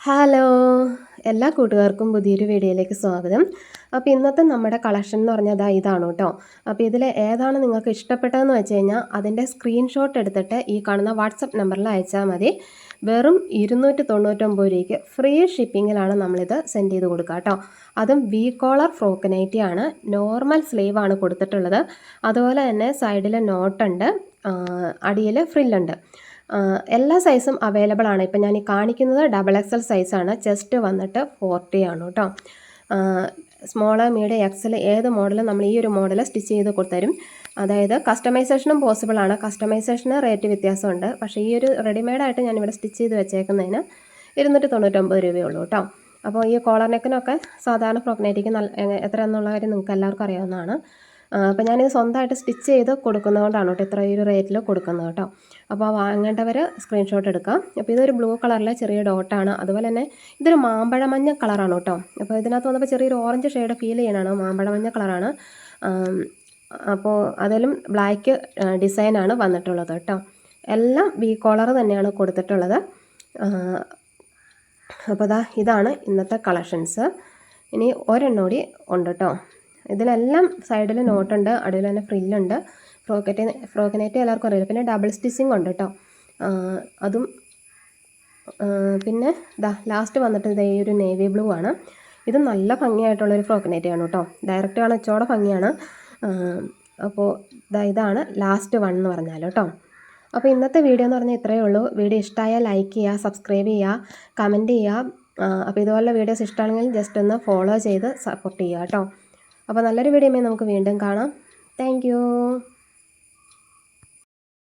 Hello എല്ലാ കൂട്ടുകാർക്കും പുതിയൊരു വീഡിയോയിലേക്ക് സ്വാഗതം. അപ്പോൾ ഇന്നത്തെ നമ്മുടെ കളക്ഷൻ എന്ന് പറഞ്ഞാൽ ഇതാണ് കേട്ടോ. അപ്പോൾ ഇതിൽ ഏതാണ് നിങ്ങൾക്ക് ഇഷ്ടപ്പെട്ടതെന്ന് വെച്ച് കഴിഞ്ഞാൽ അതിൻ്റെ സ്ക്രീൻഷോട്ട് എടുത്തിട്ട് ഈ കാണുന്ന വാട്സപ്പ് നമ്പറിൽ അയച്ചാൽ മതി. വെറും 299 രൂപയ്ക്ക് ഫ്രീ ഷിപ്പിങ്ങിലാണ് നമ്മളിത് സെൻഡ് ചെയ്ത് കൊടുക്കുക കേട്ടോ. അതും വി കോളർ ഫ്രോക്ക് നൈറ്റിയാണ്. നോർമൽ സ്ലീവ് ആണ് കൊടുത്തിട്ടുള്ളത്. അതുപോലെ തന്നെ സൈഡിൽ നോട്ടുണ്ട്, അടിയിൽ ഫ്രില്ലുണ്ട്. എല്ലാ സൈസും അവൈലബിൾ ആണ്. ഇപ്പം ഞാൻ ഈ കാണിക്കുന്നത് XXL സൈസാണ്. ചെസ്റ്റ് വന്നിട്ട് 40 ആണ് കേട്ടോ. സ്മോള്, മീഡിയം, എക്സൽ ഏത് മോഡലും നമ്മൾ ഈ ഒരു മോഡൽ സ്റ്റിച്ച് ചെയ്ത് കൊടുത്തരും. അതായത് കസ്റ്റമൈസേഷനും പോസിബിൾ ആണ്. കസ്റ്റമൈസേഷന് റേറ്റ് വ്യത്യാസമുണ്ട്. പക്ഷേ ഈ ഒരു റെഡിമെയ്ഡായിട്ട് ഞാനിവിടെ സ്റ്റിച്ച് ചെയ്ത് വെച്ചേക്കുന്നതിന് 299 രൂപയേ ഉള്ളൂ കേട്ടോ. അപ്പോൾ ഈ കോളർ നെക്കിനൊക്കെ സാധാരണ ഫ്രോക്ക് നൈറ്റിക്ക് എത്ര എന്നുള്ള കാര്യം നിങ്ങൾക്ക് എല്ലാവർക്കും അറിയാവുന്നതാണ്. അപ്പോൾ ഞാനിത് സ്വന്തമായിട്ട് സ്റ്റിച്ച് ചെയ്ത് കൊടുക്കുന്നതുകൊണ്ടാണ് കേട്ടോ ഇത്ര ഒരു റേറ്റിൽ കൊടുക്കുന്നത് കേട്ടോ. അപ്പോൾ വാങ്ങേണ്ടവർ സ്ക്രീൻഷോട്ട് എടുക്കാം. അപ്പോൾ ഇതൊരു ബ്ലൂ കളറിലെ ചെറിയ ഡോട്ടാണ്. അതുപോലെ തന്നെ ഇതൊരു മാമ്പഴ മഞ്ഞ കളറാണ് കേട്ടോ. അപ്പോൾ ഇതിനകത്ത് വന്നപ്പോൾ ചെറിയൊരു ഓറഞ്ച് ഷെയ്ഡ് ഫീൽ ചെയ്യണതാണ്. മാമ്പഴ മഞ്ഞ കളറാണ്. അപ്പോൾ അതിലും ബ്ലാക്ക് ഡിസൈനാണ് വന്നിട്ടുള്ളത് കേട്ടോ. എല്ലാം വി കോളർ തന്നെയാണ് കൊടുത്തിട്ടുള്ളത്. അപ്പോൾ ഇതാണ് ഇന്നത്തെ കളക്ഷൻസ്. ഇനി ഒരെണ്ണം കൂടി ഉണ്ട് കേട്ടോ. ഇതിലെല്ലാം സൈഡിൽ നോട്ടുണ്ട്, അടിയിൽ തന്നെ ഫ്രില്ലുണ്ട്. ഫ്രോക്ക് നെറ്റ് എല്ലാവർക്കും അറിയില്ല. പിന്നെ ഡബിൾ സ്റ്റിച്ചിങ് ഉണ്ട് കേട്ടോ. അതും പിന്നെ ലാസ്റ്റ് വന്നിട്ട് ഈ ഒരു നേവി ബ്ലൂ ആണ്. ഇത് നല്ല ഭംഗിയായിട്ടുള്ളൊരു ഫ്രോക്ക് നെറ്റാണ് കേട്ടോ. ഡയറക്റ്റ് കാണാൻ ഇച്ചോടെ ഭംഗിയാണ്. അപ്പോൾ ഇതാണ് ലാസ്റ്റ് വൺ എന്ന് പറഞ്ഞാൽ കേട്ടോ. അപ്പോൾ ഇന്നത്തെ വീഡിയോ എന്ന് പറഞ്ഞാൽ ഇത്രയേ ഉള്ളൂ. വീഡിയോ ഇഷ്ടമായാൽ ലൈക്ക് ചെയ്യുക, സബ്സ്ക്രൈബ് ചെയ്യുക, കമൻറ്റ് ചെയ്യുക. അപ്പോൾ ഇതുപോലുള്ള വീഡിയോസ് ഇഷ്ടമാണെങ്കിൽ ജസ്റ്റ് ഒന്ന് ഫോളോ ചെയ്ത് സപ്പോർട്ട് ചെയ്യുക കേട്ടോ. അപ്പോൾ നല്ലൊരു വീഡിയോയുമായി നമുക്ക് വീണ്ടും കാണാം. താങ്ക്